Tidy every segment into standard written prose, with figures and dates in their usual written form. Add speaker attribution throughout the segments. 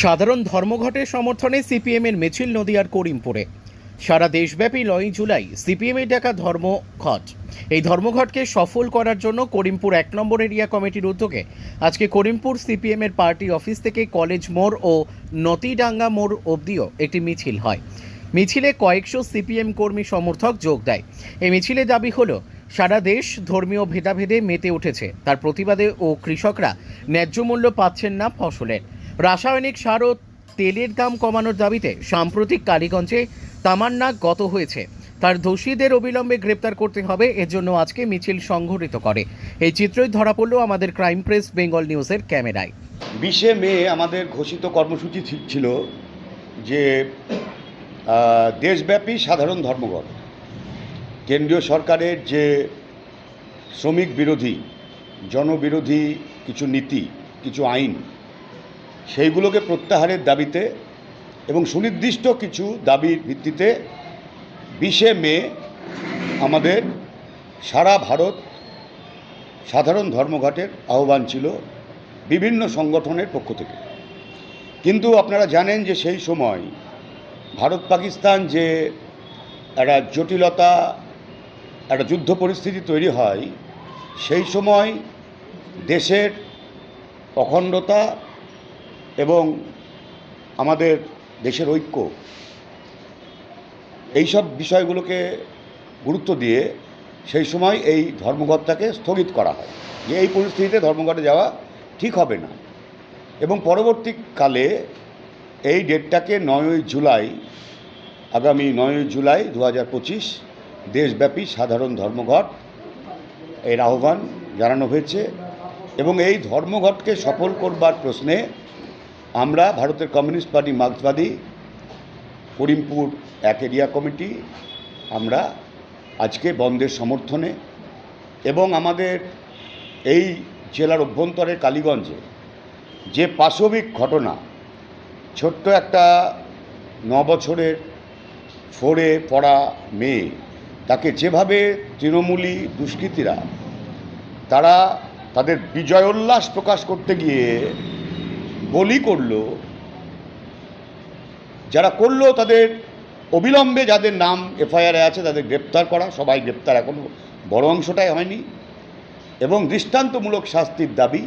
Speaker 1: সাধারণ ধর্মঘটের সমর্থনে সিপিএমের মিছিল নদিয়ার করিমপুরে। সারা দেশব্যাপী 9 জুলাই সিপিএমের ডাকা ধর্মঘট। এই ধর্মঘটকে সফল করার জন্য করিমপুর 1 নম্বর এরিয়া কমিটির উদ্যোগে আজকে করিমপুর সিপিএমের পার্টি অফিস থেকে কলেজ মোড় ও নতিডাঙ্গা মোড় অবধিও একটি মিছিল হয়। মিছিলে কয়েকশো সিপিএম কর্মী সমর্থক যোগ দেয়। এই মিছিলে দাবি হলো সারা দেশ ধর্মীয় ভেদাভেদে মেতে উঠেছে, তার প্রতিবাদে ও কৃষকরা ন্যায্য মূল্য পাচ্ছেন না ফসলের। রাসায়নিক সার ও তেলের দাম কমানোর দাবিতে সাম্প্রতিক কালীগঞ্জে তামান্না গত হয়েছে, তার দোষীদের অবিলম্বে গ্রেপ্তার করতে হবে, এর জন্য আজকে মিছিল সংঘটিত করে। এই চিত্রই ধরা পড়ল আমাদের ক্রাইম প্রেস বেঙ্গল নিউজের ক্যামেরায়।
Speaker 2: 20শে মে আমাদের ঘোষিত কর্মসূচি ছিল যে দেশব্যাপী সাধারণ ধর্মঘট। কেন্দ্রীয় সরকারের যে শ্রমিক বিরোধী, জনবিরোধী কিছু নীতি, কিছু আইন, সেইগুলোকে প্রত্যাহারের দাবিতে এবং সুনির্দিষ্ট কিছু দাবির ভিত্তিতে 20শে মে আমাদের সারা ভারত সাধারণ ধর্মঘটের আহ্বান ছিল বিভিন্ন সংগঠনের পক্ষ থেকে। কিন্তু আপনারা জানেন যে সেই সময় ভারত পাকিস্তান যে একটা জটিলতা, একটা যুদ্ধ পরিস্থিতি তৈরি হয়, সেই সময় দেশের অখণ্ডতা এবং আমাদের দেশের ঐক্য, এইসব বিষয়গুলোকে গুরুত্ব দিয়ে সেই সময় এই ধর্মঘটটাকে স্থগিত করা হয়, যে এই পরিস্থিতিতে ধর্মঘটে যাওয়া ঠিক হবে না। এবং পরবর্তীকালে এই ডেটটাকে 9ই জুলাই, আগামী 9ই জুলাই 2025 দেশব্যাপী সাধারণ ধর্মঘট এর আহ্বান জানানো হয়েছে। এবং এই ধর্মঘটকে সফল করবার প্রশ্নে আমরা ভারতের কমিউনিস্ট পার্টি মার্ক্সবাদী করিমপুর 1 এরিয়া কমিটি আমরা আজকে বন্ধের সমর্থনে এবং আমাদের এই জেলার অভ্যন্তরে কালীগঞ্জে যে পাশবিক ঘটনা, ছোট্ট একটা 9 বছরের ফোরে পড়া মেয়ে, তাকে যেভাবে তৃণমূলী দুষ্কৃতীরা তারা তাদের বিজয়োল্লাস প্রকাশ করতে গিয়ে বলি করলো, যারা করলো তাদের অবিলম্বে, যাদের নাম এফআইআরে আছে তাদের গ্রেপ্তার করা, সবাই গ্রেপ্তার এখনও বড় অংশটাই হয়নি, এবং দৃষ্টান্তমূলক শাস্তির দাবি।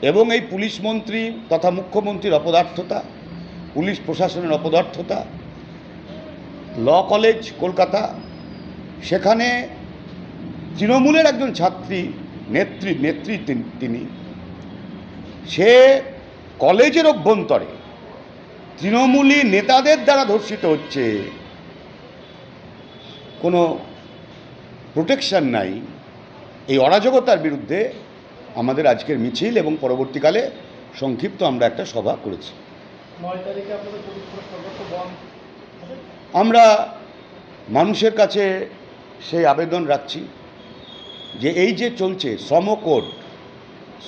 Speaker 2: এবং এই পুলিশ মন্ত্রী তথা মুখ্যমন্ত্রীর অপদার্থতা, পুলিশ প্রশাসনের অপদার্থতা। ল কলেজ কলকাতা, সেখানে তৃণমূলের একজন ছাত্রী নেত্রী তিনি, সে কলেজের অভ্যন্তরে তৃণমূলী নেতাদের দ্বারা ধর্ষিত হচ্ছে, কোনো প্রোটেকশন নাই। এই অরাজকতার বিরুদ্ধে আমাদের আজকের মিছিল এবং পরবর্তীকালে সংক্ষিপ্ত আমরা একটা সভা করেছি।
Speaker 3: 9 তারিখে আপনাদের বন্ধ,
Speaker 2: আমরা মানুষের কাছে সেই আবেদন রাখছি যে এই যে চলছে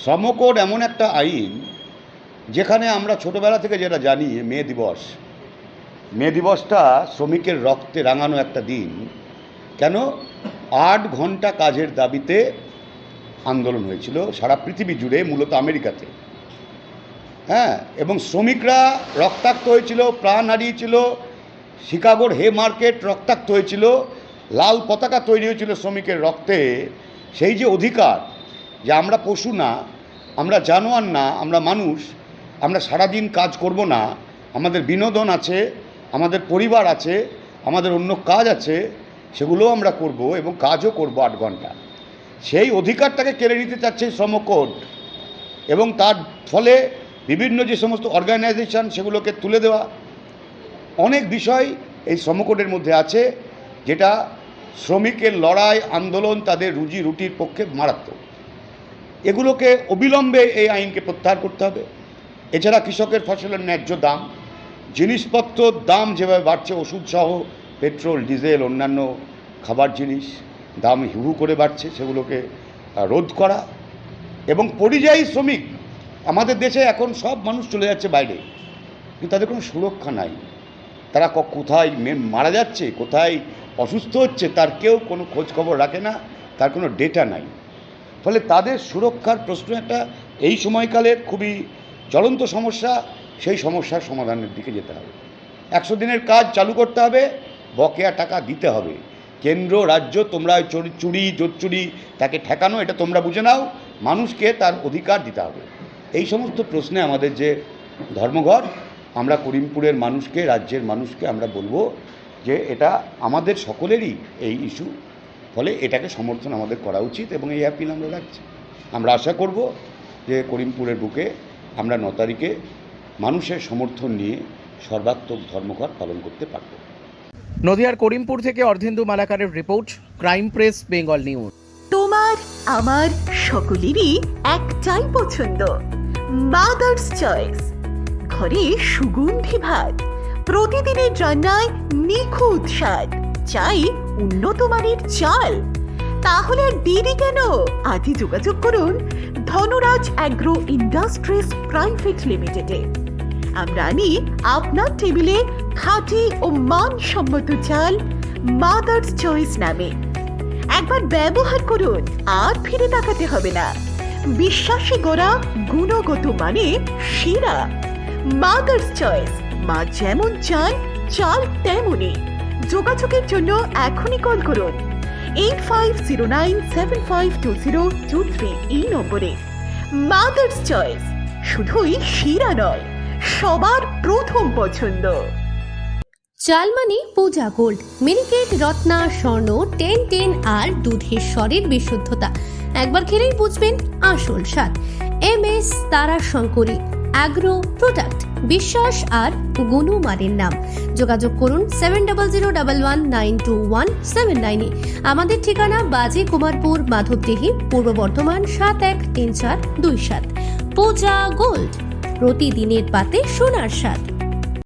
Speaker 2: শ্রমকোড এমন একটা আইন, যেখানে আমরা ছোটোবেলা থেকে যেটা জানি, মে দিবসটা শ্রমিকের রক্তে রাঙানো একটা দিন। কেন? 8 ঘন্টা কাজের দাবিতে আন্দোলন হয়েছিল সারা পৃথিবী জুড়ে, মূলত আমেরিকাতে। হ্যাঁ, এবং শ্রমিকরা রক্তাক্ত হয়েছিল, প্রাণ হারিয়েছিল। শিকাগোর হে মার্কেট রক্তাক্ত হয়েছিল, লাল পতাকা তৈরি হয়েছিল শ্রমিকের রক্তে। সেই যে অধিকার, যে আমরা পশু না, আমরা জানোয়ার না, আমরা মানুষ, আমরা সারাদিন কাজ করব না, আমাদের বিনোদন আছে, আমাদের পরিবার আছে, আমাদের অন্য কাজ আছে, সেগুলোও আমরা করব এবং কাজও করব 8 ঘন্টা। সেই অধিকারটাকে কেড়ে নিতে চাচ্ছে শ্রমকোড। এবং তার ফলে বিভিন্ন যে সমস্ত অর্গানাইজেশন, সেগুলোকে তুলে দেওয়া, অনেক বিষয় এই শ্রমকোডের মধ্যে আছে, যেটা শ্রমিকের লড়াই, আন্দোলন, তাদের রুজি রুটির পক্ষে মারাত্মক। এগুলোকে অবিলম্বে এই আইনকে প্রত্যাহার করতে হবে। এছাড়া কৃষকের ফসলের ন্যায্য দাম, জিনিসপত্রের দাম যেভাবে বাড়ছে, ওষুধসহ পেট্রোল, ডিজেল, অন্যান্য খাবার জিনিস দাম হু করে বাড়ছে, সেগুলোকে রোধ করা। এবং পরিযায়ী শ্রমিক, আমাদের দেশে এখন সব মানুষ চলে যাচ্ছে বাইরে, কিন্তু তাদের কোনো সুরক্ষা নাই। তারা কোথায় মারা যাচ্ছে, কোথায় অসুস্থ হচ্ছে, তার কেউ কোনো খোঁজ খবর রাখে না, তার কোনো ডেটা নাই। ফলে তাদের সুরক্ষার প্রশ্ন একটা এই সময়কালের খুবই জ্বলন্ত সমস্যা। সেই সমস্যার সমাধানের দিকে যেতে হবে। 100 দিনের কাজ চালু করতে হবে, বকেয়া টাকা দিতে হবে। কেন্দ্র রাজ্য তোমরা ওই চুরি জোচ্চুরি তাকে ঠেকানো, এটা তোমরা বুঝে নাও, মানুষকে তার অধিকার দিতে হবে। এই সমস্ত প্রশ্নে আমাদের যে ধর্মঘট, আমরা করিমপুরের মানুষকে, রাজ্যের মানুষকে আমরা বলবো যে এটা আমাদের সকলেরই এই ইস্যু, ফলে এটাকে সমর্থন আমাদের করা উচিত এবং এই অ্যাপিল আমরা রাখছি। আমরা আশা করব যে করিমপুরের বুকে আমরা 9 তারিখে মানুষের সমর্থন নিয়ে সর্বাত্মক ধর্মঘট পালন করতে পারব।
Speaker 1: নদিয়ার করিমপুর থেকে অর্ধেন্দু মালাকারের report, crime press, Bengal news.
Speaker 4: তোমার আমার সকলেরই একটাই পছন্দ, মাদার্স চয়েস। ঘরে সুগন্ধি ভাত, প্রতিদিনের রান্নায় নিখুঁত স্বাদ, চাই উন্নত মানের চাল। তাহলে আর দেরি কেন? আজই যোগাযোগ করুন ধনরাজ অ্যাগ্রো ইন্ডাস্ট্রিজ প্রাইভেট লিমিটেডে। আমরা আনি আপনার টেবিলে খাঁটি ও মানসম্মত চাল মাদার্স চয়েস নামে। একবার ব্যবহার করুন, আর ফিরে তাকাতে হবে না। বিশ্বাসে গড়া গুণগত মানে সেরা মাদার্স চয়েস। মা যেমন চান, চাল তেমনই। যোগাযোগের জন্য এখনই কল করুন 8509752023 এই নম্বরে। মাদার্স চয়েস শুধুই সেরা নয়, সবার প্রথম পছন্দ।
Speaker 5: চালমানি পূজা গোল্ড, মিনিকেট, রত্না, স্বর্ণ 10 আর দুধের স্বরের বিশুদ্ধতা। একবার খেলেই বুঝবেন আসল স্বাদ। MS তারা শঙ্করী অ্যাগ্রো প্রোডাক্ট, বিশ্বাস আর গুণমানের নাম। যোগাযোগ করুন 7011192179 আমাদের ঠিকানা বাজে কুমারপুর, মাধবদেহি, পূর্ব বর্ধমান 713427। পূজা গোল্ড, প্রতিদিনের পাতে সোনার স্বাদ।